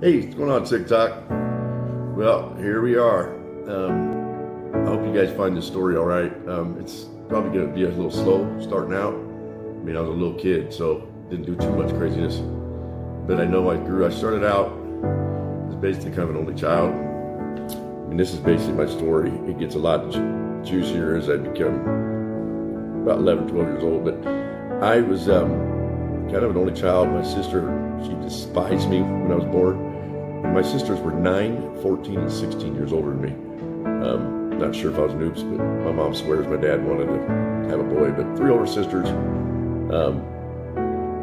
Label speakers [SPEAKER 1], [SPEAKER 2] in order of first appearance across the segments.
[SPEAKER 1] Hey, what's going on TikTok? Well, here we are. I hope you guys find this story all right. It's probably going to be a little slow starting out. I mean, I was a little kid, so didn't do too much craziness. But I know I started out as basically kind of an only child. I mean, this is basically my story. It gets a lot juicier as I become about 11, 12 years old. But I was kind of an only child. My sister, she despised me when I was born. And my sisters were 9, 14, and 16 years older than me. Not sure if I was an oops, but my mom swears my dad wanted to have a boy. But 3 older sisters,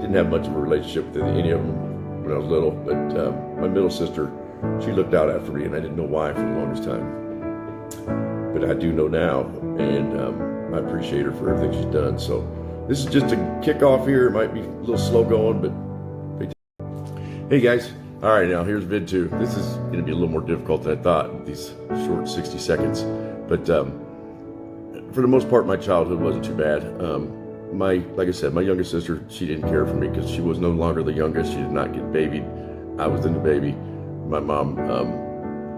[SPEAKER 1] didn't have much of a relationship with any of them when I was little. But my middle sister, she looked out after me, and I didn't know why for the longest time. But I do know now, and I appreciate her for everything she's done. So this is just a kickoff here. It might be a little slow going, but hey guys. All right, now here's vid 2. This is going to be a little more difficult than I thought, these short 60 seconds. But for the most part, my childhood wasn't too bad. Like I said, my youngest sister, she didn't care for me because she was no longer the youngest. She did not get babied. I was the new baby. My mom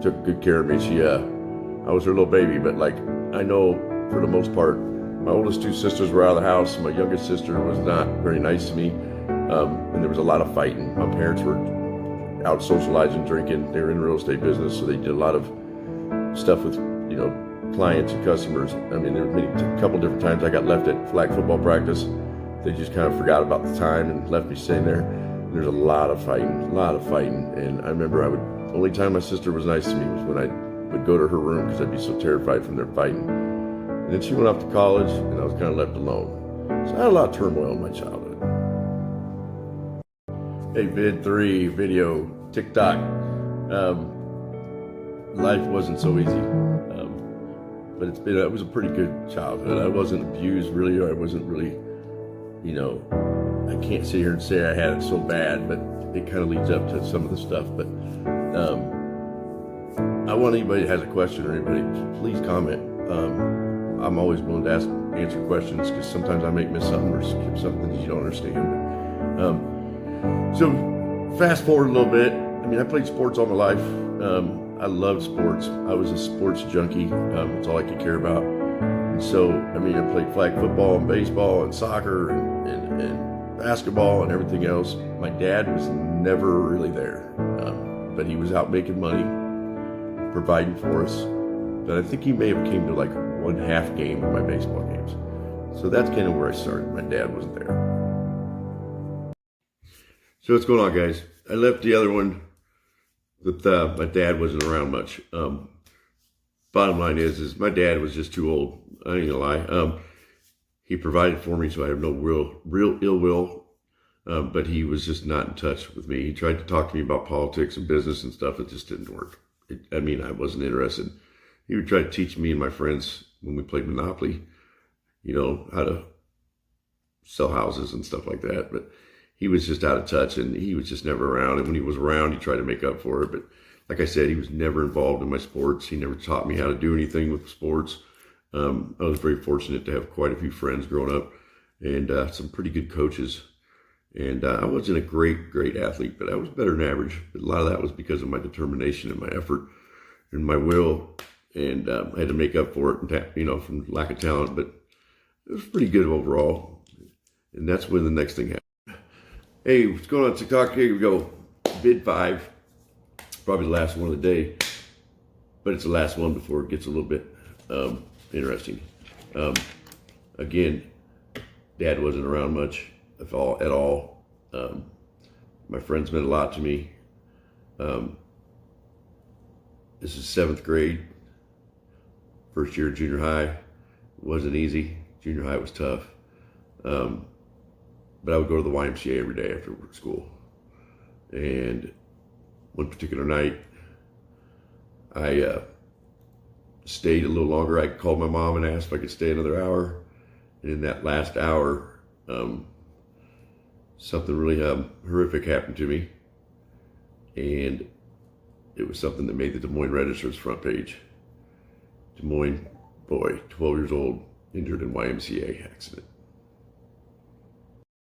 [SPEAKER 1] took good care of me. I was her little baby, but like I know for the most part, my oldest 2 sisters were out of the house. My youngest sister was not very nice to me, and there was a lot of fighting. My parents were out socializing, drinking. They were in the real estate business, so they did a lot of stuff with, clients and customers. I mean, there were a couple different times I got left at flag football practice. They just kind of forgot about the time and left me sitting there. There's a lot of fighting, and I remember only time my sister was nice to me was when I would go to her room because I'd be so terrified from their fighting. And then she went off to college, and I was kind of left alone. So I had a lot of turmoil in my childhood. Hey, vid 3, video, TikTok. Life wasn't so easy, but it was a pretty good childhood. I wasn't abused really, or I wasn't really, I can't sit here and say I had it so bad, but it kind of leads up to some of the stuff. But I want anybody that has a question or anybody, please comment. I'm always willing to answer questions because sometimes I might miss something or skip something that you don't understand. So fast forward a little bit. I mean, I played sports all my life. I loved sports. I was a sports junkie. That's all I could care about. And so, I mean, I played flag football and baseball and soccer and basketball and everything else. My dad was never really there, but he was out making money, providing for us. But I think he may have came to like 1/2 game of my baseball games. So that's kind of where I started. My dad wasn't there. So what's going on, guys? I left the other one with my dad wasn't around much. Bottom line is my dad was just too old. I ain't gonna lie. He provided for me, so I have no real ill will. But he was just not in touch with me. He tried to talk to me about politics and business and stuff. It just didn't work. I wasn't interested. He would try to teach me and my friends when we played Monopoly, how to sell houses and stuff like that. But he was just out of touch, and he was just never around. And when he was around, he tried to make up for it. But like I said, he was never involved in my sports. He never taught me how to do anything with sports. I was very fortunate to have quite a few friends growing up and some pretty good coaches. And I wasn't a great athlete, but I was better than average. But a lot of that was because of my determination and my effort and my will. And I had to make up for it, from lack of talent. But it was pretty good overall. And that's when the next thing happened. Hey, what's going on TikTok? Here we go. Vid 5. Probably the last one of the day. But it's the last one before it gets a little bit interesting. Again, Dad wasn't around much at all. My friends meant a lot to me. This is 7th grade. First year of junior high. It wasn't easy. Junior high was tough. But I would go to the YMCA every day after school. And one particular night, I stayed a little longer. I called my mom and asked if I could stay another hour. And in that last hour, something really horrific happened to me. And it was something that made the Des Moines Register's front page. Des Moines boy, 12 years old, injured in YMCA accident.